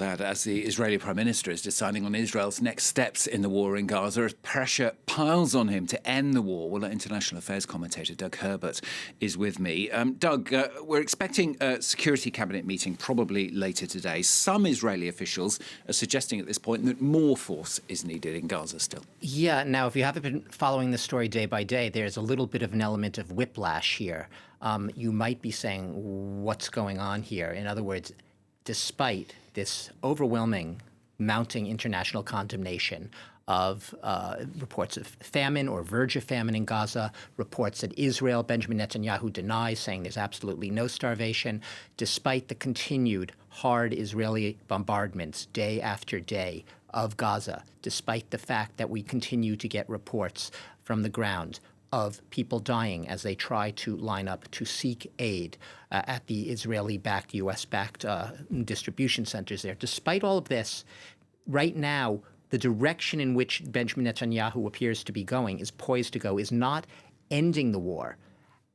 that as the Israeli Prime Minister is deciding on Israel's next steps in the war in Gaza as pressure piles on him to end the war. Well, international affairs commentator Doug Herbert is with me. Doug, we're expecting a Security Cabinet meeting probably later today. Some Israeli officials are suggesting at this point that more force is needed in Gaza still. Yeah, now, if you haven't been following the story day by day, there's a little bit of an element of whiplash here. You might be saying, what's going on here? In other words, despite this overwhelming, mounting international condemnation of reports of famine or verge of famine in Gaza, reports that Israel, Benjamin Netanyahu denies, saying there's absolutely no starvation, despite the continued hard Israeli bombardments day after day of Gaza, despite the fact that we continue to get reports from the ground of people dying as they try to line up to seek aid at the Israeli-backed, U.S.-backed distribution centers there. Despite all of this, right now, the direction in which Benjamin Netanyahu appears to be going, is poised to go, is not ending the war,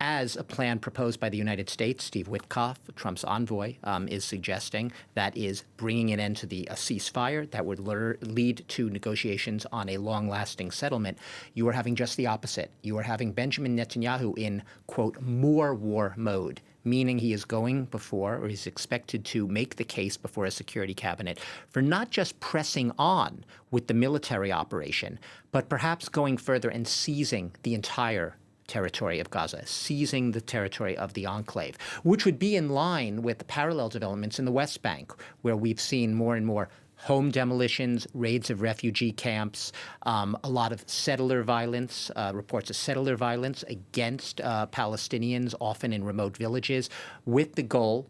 as a plan proposed by the United States. Steve Witkoff, Trump's envoy, is suggesting, that is bringing an end to a ceasefire that would lead to negotiations on a long-lasting settlement. You are having just the opposite. You are having Benjamin Netanyahu in, quote, more war mode, meaning he is going before, or he's expected to make the case before a security cabinet for not just pressing on with the military operation, but perhaps going further and seizing the entire territory of Gaza, seizing the territory of the enclave, which would be in line with the parallel developments in the West Bank, where we've seen more and more home demolitions, raids of refugee camps, a lot of settler violence, reports of settler violence against Palestinians, often in remote villages, with the goal,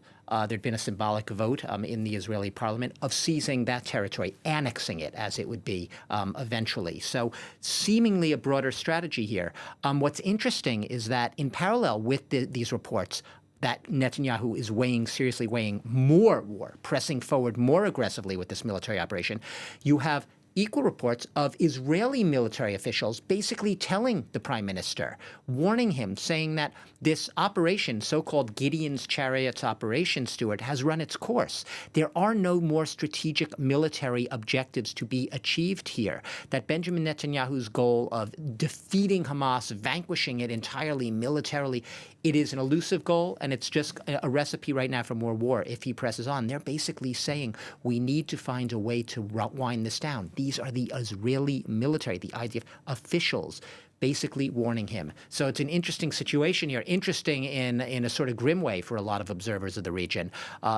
there'd been a symbolic vote in the Israeli parliament, of seizing that territory, annexing it, as it would be eventually. So seemingly a broader strategy here. What's interesting is that in parallel with these reports, that Netanyahu is seriously weighing more war, pressing forward more aggressively with this military operation, you have equal reports of Israeli military officials basically telling the prime minister, warning him, saying that this operation, so-called Gideon's Chariots operation, Stuart, has run its course. There are no more strategic military objectives to be achieved here. That Benjamin Netanyahu's goal of defeating Hamas, vanquishing it entirely militarily, it is an elusive goal, and it's just a recipe right now for more war if he presses on. They're basically saying we need to find a way to wind this down. These are the Israeli military, the IDF officials, basically warning him. So it's an interesting situation here, interesting in a sort of grim way for a lot of observers of the region,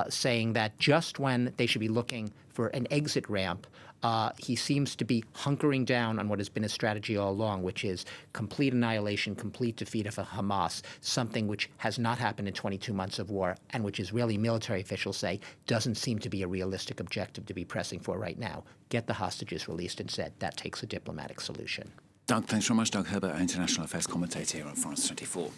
saying that just when they should be looking for an exit ramp, he seems to be hunkering down on what has been his strategy all along, which is complete annihilation, complete defeat of Hamas, something which has not happened in 22 months of war, and which Israeli military officials say doesn't seem to be a realistic objective to be pressing for right now. Get the hostages released instead. That takes a diplomatic solution. Doug, thanks very much. Doug Herbert, our international affairs commentator here on France 24.